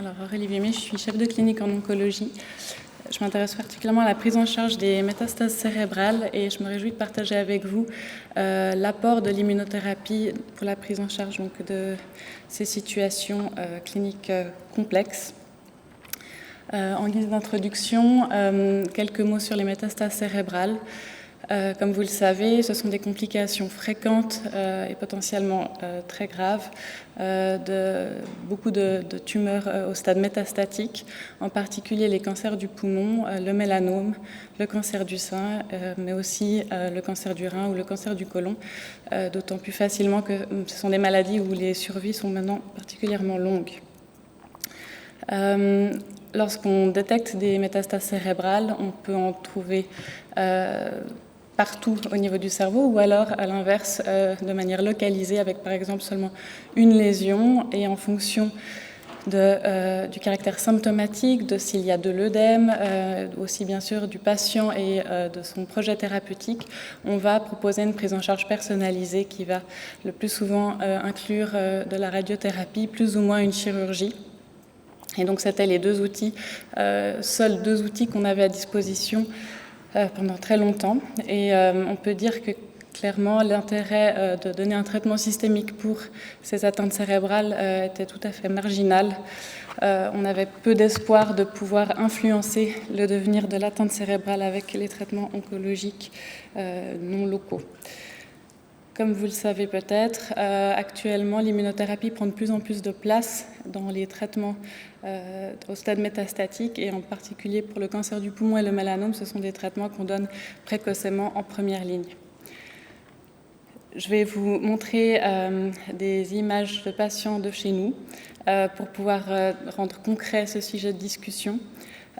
Alors, Aurélie Vimet, je suis chef de clinique en oncologie. Je m'intéresse particulièrement à la prise en charge des métastases cérébrales et je me réjouis de partager avec vous l'apport de l'immunothérapie pour la prise en charge donc, de ces situations cliniques complexes. En guise d'introduction, quelques mots sur les métastases cérébrales. Comme vous le savez, ce sont des complications fréquentes et potentiellement très graves de beaucoup de tumeurs au stade métastatique, en particulier les cancers du poumon, le mélanome, le cancer du sein, mais aussi le cancer du rein ou le cancer du côlon, d'autant plus facilement que ce sont des maladies où les survies sont maintenant particulièrement longues. Lorsqu'on détecte des métastases cérébrales, on peut en trouver partout au niveau du cerveau ou alors à l'inverse de manière localisée avec par exemple seulement une lésion et en fonction du caractère symptomatique, de s'il y a de l'œdème, aussi bien sûr du patient et de son projet thérapeutique, on va proposer une prise en charge personnalisée qui va le plus souvent inclure de la radiothérapie, plus ou moins une chirurgie. Et donc c'était les deux outils, seuls deux outils qu'on avait à disposition pendant très longtemps. Et on peut dire que clairement l'intérêt de donner un traitement systémique pour ces atteintes cérébrales était tout à fait marginal. On avait peu d'espoir de pouvoir influencer le devenir de l'atteinte cérébrale avec les traitements oncologiques non locaux. Comme vous le savez peut-être, actuellement, l'immunothérapie prend de plus en plus de place dans les traitements au stade métastatique et en particulier pour le cancer du poumon et le mélanome, ce sont des traitements qu'on donne précocement en première ligne. Je vais vous montrer des images de patients de chez nous pour pouvoir rendre concret ce sujet de discussion.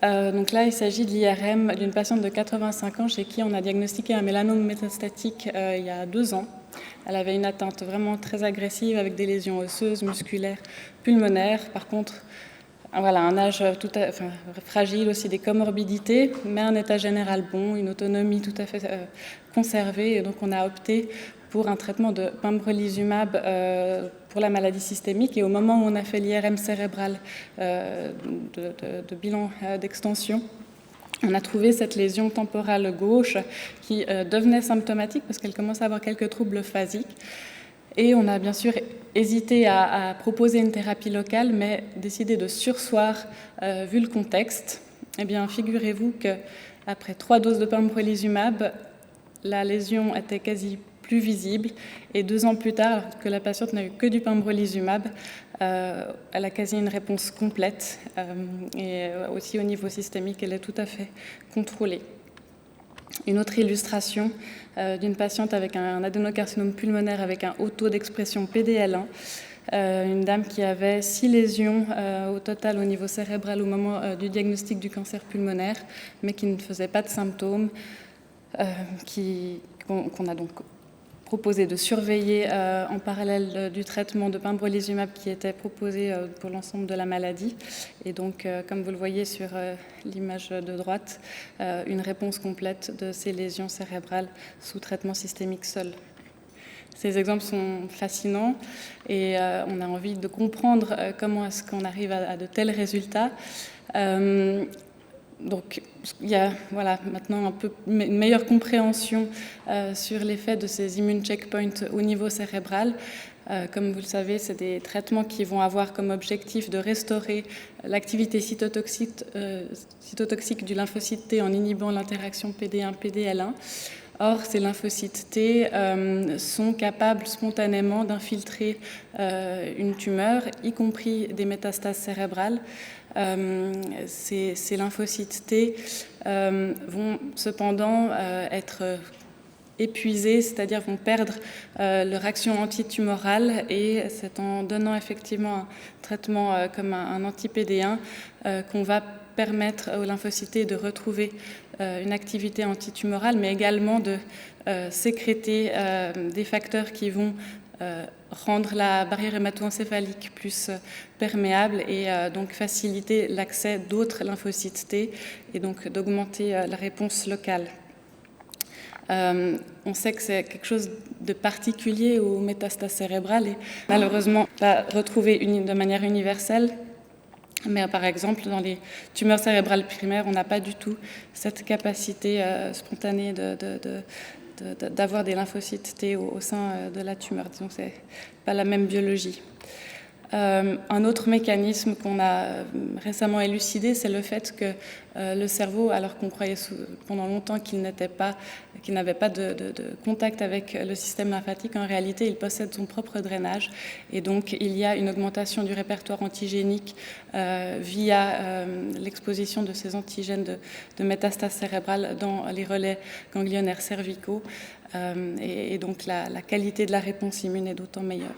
Donc là, il s'agit de l'IRM d'une patiente de 85 ans chez qui on a diagnostiqué un mélanome métastatique il y a 2 ans. Elle avait une atteinte vraiment très agressive avec des lésions osseuses, musculaires, pulmonaires. Par contre, voilà, un âge fragile, aussi des comorbidités, mais un état général bon, une autonomie tout à fait conservée. Et donc on a opté pour un traitement de pembrolizumab pour la maladie systémique. Et au moment où on a fait l'IRM cérébral de bilan d'extension, on a trouvé cette lésion temporale gauche qui devenait symptomatique parce qu'elle commence à avoir quelques troubles phasiques. Et on a bien sûr hésité à proposer une thérapie locale, mais décidé de surseoir vu le contexte. Eh bien, figurez-vous qu'après 3 doses de pembrolizumab, la lésion était quasi plus visible. Et 2 ans plus tard, alors que la patiente n'a eu que du pembrolizumab, elle a quasi une réponse complète. Et aussi au niveau systémique, elle est tout à fait contrôlée. Une autre illustration d'une patiente avec un adénocarcinome pulmonaire avec un haut taux d'expression PDL1, une dame qui avait 6 lésions au total au niveau cérébral au moment du diagnostic du cancer pulmonaire, mais qui ne faisait pas de symptômes, qu'on a donc proposé de surveiller en parallèle du traitement de pembrolizumab qui était proposé pour l'ensemble de la maladie. Et donc, comme vous le voyez sur l'image de droite, une réponse complète de ces lésions cérébrales sous traitement systémique seul. Ces exemples sont fascinants et on a envie de comprendre comment est-ce qu'on arrive à de tels résultats. Donc, il y a maintenant un peu une meilleure compréhension sur l'effet de ces immune checkpoints au niveau cérébral. Comme vous le savez, c'est des traitements qui vont avoir comme objectif de restaurer l'activité cytotoxique du lymphocyte T en inhibant l'interaction PD1-PDL1. Or, ces lymphocytes T sont capables spontanément d'infiltrer une tumeur, y compris des métastases cérébrales. Ces lymphocytes T vont cependant être épuisés, c'est-à-dire vont perdre leur action antitumorale, et c'est en donnant effectivement un traitement comme un anti-PD1 qu'on va permettre aux lymphocytes T de retrouver une activité antitumorale, mais également de sécréter des facteurs qui vont rendre la barrière hémato-encéphalique plus perméable et donc faciliter l'accès d'autres lymphocytes T et donc d'augmenter la réponse locale. On sait que c'est quelque chose de particulier aux métastases cérébrales et malheureusement pas retrouvé de manière universelle. Mais par exemple, dans les tumeurs cérébrales primaires, on n'a pas du tout cette capacité spontanée d'avoir des lymphocytes T au sein de la tumeur. Disons que ce n'est pas la même biologie. Un autre mécanisme qu'on a récemment élucidé, c'est le fait que le cerveau, alors qu'on croyait pendant longtemps qu'il n'avait pas de contact avec le système lymphatique, en réalité, il possède son propre drainage. Et donc, il y a une augmentation du répertoire antigénique via l'exposition de ces antigènes de métastases cérébrales dans les relais ganglionnaires cervicaux. Et donc, la qualité de la réponse immune est d'autant meilleure.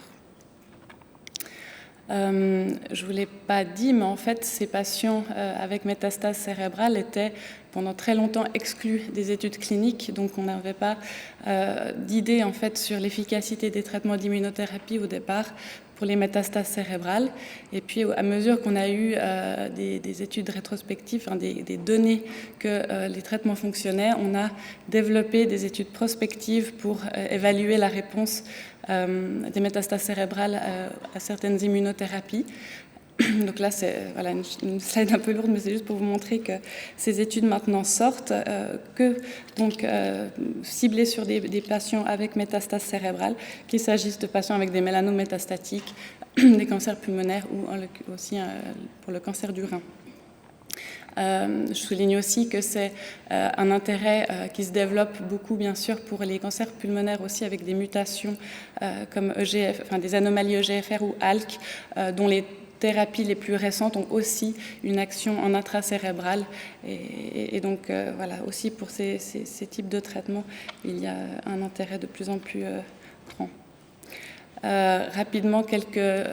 Je ne vous l'ai pas dit, mais en fait, ces patients avec métastase cérébrale étaient pendant très longtemps exclus des études cliniques, donc on n'avait pas d'idée en fait sur l'efficacité des traitements d'immunothérapie au départ pour les métastases cérébrales. Et puis, à mesure qu'on a eu des études rétrospectives, des données que les traitements fonctionnaient, on a développé des études prospectives pour évaluer la réponse des métastases cérébrales à certaines immunothérapies. Donc là, c'est voilà, une slide un peu lourde, mais c'est juste pour vous montrer que ces études maintenant sortent, ciblées sur des patients avec métastases cérébrales, qu'il s'agisse de patients avec des mélanomes métastatiques, des cancers pulmonaires ou aussi pour le cancer du rein. Je souligne aussi que c'est un intérêt qui se développe beaucoup, bien sûr, pour les cancers pulmonaires aussi avec des mutations comme des anomalies EGFR ou ALK, dont les thérapies les plus récentes ont aussi une action en intracérébrale. Et donc, voilà, aussi pour ces types de traitements, il y a un intérêt de plus en plus grand. Rapidement, quelques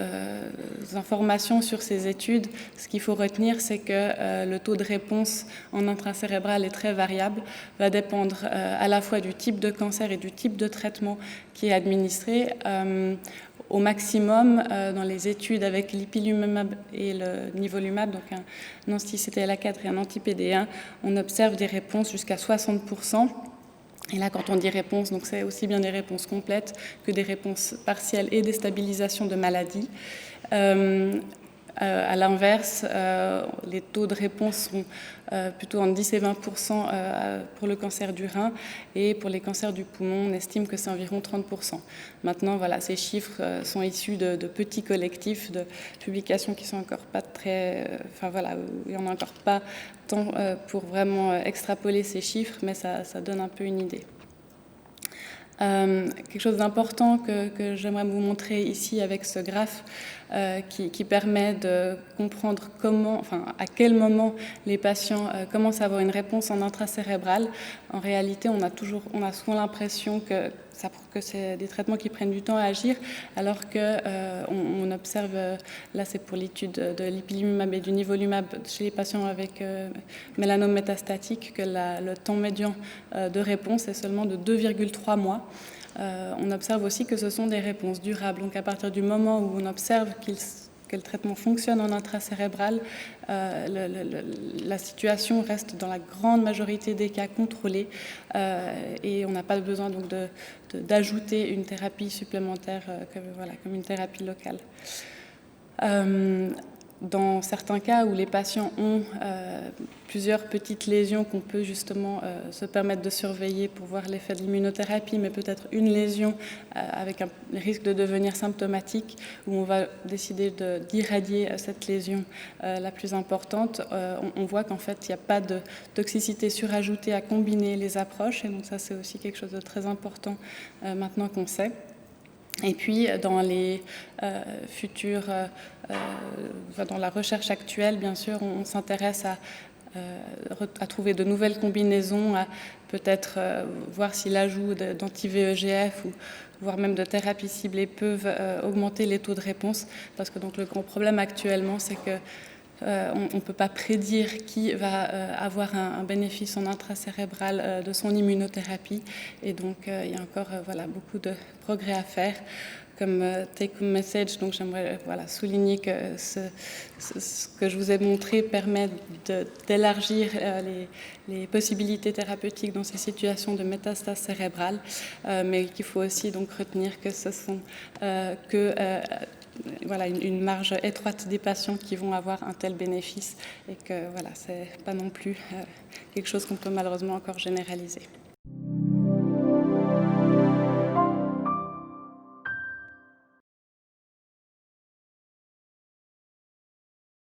informations sur ces études. Ce qu'il faut retenir, c'est que le taux de réponse en intracérébral est très variable, va dépendre à la fois du type de cancer et du type de traitement qui est administré. Au maximum, dans les études avec l'ipilimumab et le nivolumab, donc un anti-CTLA4 et un anti-PD1, on observe des réponses jusqu'à 60%. Et là, quand on dit réponse, donc c'est aussi bien des réponses complètes que des réponses partielles et des stabilisations de maladies. À l'inverse, les taux de réponse sont plutôt entre 10 et 20% pour le cancer du rein, et pour les cancers du poumon, on estime que c'est environ 30%. Maintenant, voilà, ces chiffres sont issus de petits collectifs de publications qui sont encore pas très... Enfin voilà, il n'y en a encore pas tant pour vraiment extrapoler ces chiffres, mais ça donne un peu une idée. Quelque chose d'important que j'aimerais vous montrer ici avec ce graphe qui permet de comprendre à quel moment les patients commencent à avoir une réponse en intracérébrale. En réalité, on a souvent l'impression que c'est des traitements qui prennent du temps à agir, alors qu'on observe, là c'est pour l'étude de l'ipilimumab et du nivolumab chez les patients avec mélanome métastatique, que le temps médian de réponse est seulement de 2,3 mois. On observe aussi que ce sont des réponses durables. Donc à partir du moment où on observe que le traitement fonctionne en intracérébral, la situation reste dans la grande majorité des cas contrôlée et on n'a pas besoin donc d'ajouter une thérapie supplémentaire comme une thérapie locale. Dans certains cas où les patients ont plusieurs petites lésions qu'on peut justement se permettre de surveiller pour voir l'effet de l'immunothérapie, mais peut-être une lésion avec un risque de devenir symptomatique, où on va décider d'irradier cette lésion la plus importante, on voit qu'en fait, il n'y a pas de toxicité surajoutée à combiner les approches, et donc ça, c'est aussi quelque chose de très important maintenant qu'on sait. Et puis, dans les dans la recherche actuelle, bien sûr, on s'intéresse à trouver de nouvelles combinaisons, à peut-être voir si l'ajout d'anti-VEGF ou voire même de thérapies ciblées peuvent augmenter les taux de réponse. Parce que donc, le grand problème actuellement, c'est que on ne peut pas prédire qui va avoir un bénéfice en intracérébral de son immunothérapie. Et donc, il y a encore beaucoup de progrès à faire. comme take-home message. Donc j'aimerais souligner que ce que je vous ai montré permet d'élargir les possibilités thérapeutiques dans ces situations de métastase cérébrale, mais qu'il faut aussi donc retenir que ce sont une marge étroite des patients qui vont avoir un tel bénéfice et que c'est pas non plus quelque chose qu'on peut malheureusement encore généraliser.